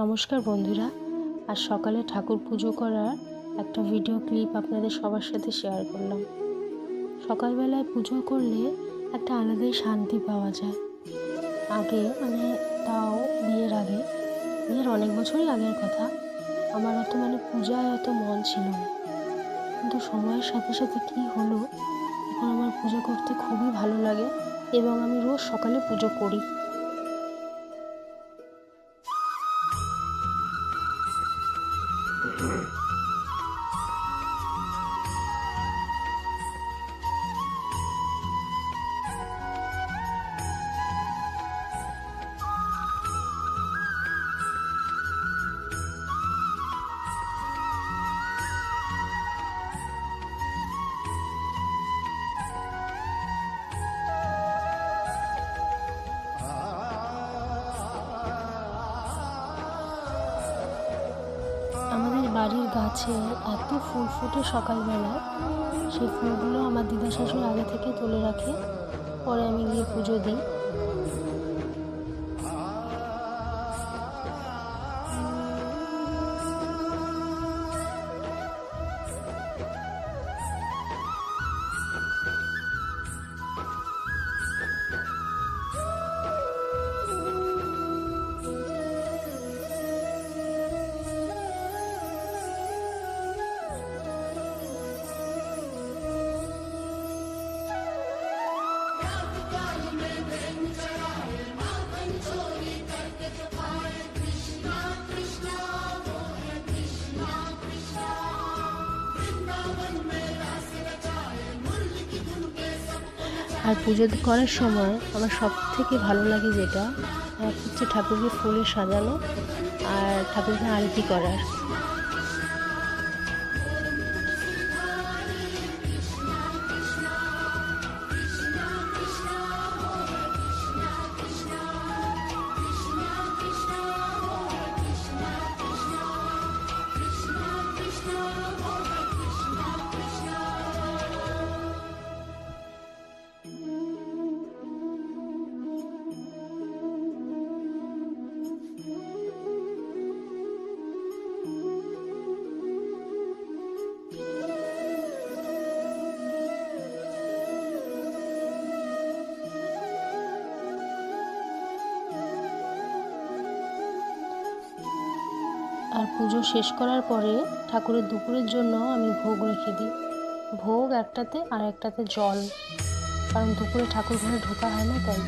নমস্কার বন্ধুরা, আজ সকালে ঠাকুর পুজো করার একটা ভিডিও ক্লিপ আপনাদের সবার সাথে শেয়ার করলাম। সকালবেলায় পুজো করলে একটা আলাদাই শান্তি পাওয়া যায়। আগে তাও বিয়ের অনেক বছরই আগের কথা, আমার অত পূজায় অত মন ছিল না, কিন্তু সময়ের সাথে সাথে কী হলো, এখন আমার পুজো করতে খুবই ভালো লাগে এবং আমি রোজ সকালে পুজো করি। আমাদের বাড়ির গাছে এত ফুল ফোটে সকালবেলা, সেই ফুলগুলো আমার দিদা শাশুড়ি আগে থেকে তুলে রাখে, পরে আমি গিয়ে পুজো দিই। আর পুজো করার সময় আমার সব থেকে ভালো লাগে যেটা হচ্ছে ঠাকুরকে ফুলে সাজানো আর ঠাকুরকে আরতি করার। আর পুজো শেষ করার পরে ঠাকুরের দুপুরের জন্য আমি ভোগ রেখে দিই। ভোগ একটাতে আর একটাতে জল, কারণ দুপুরে ঠাকুর ঘরে ঢোকা হয় না, তাই।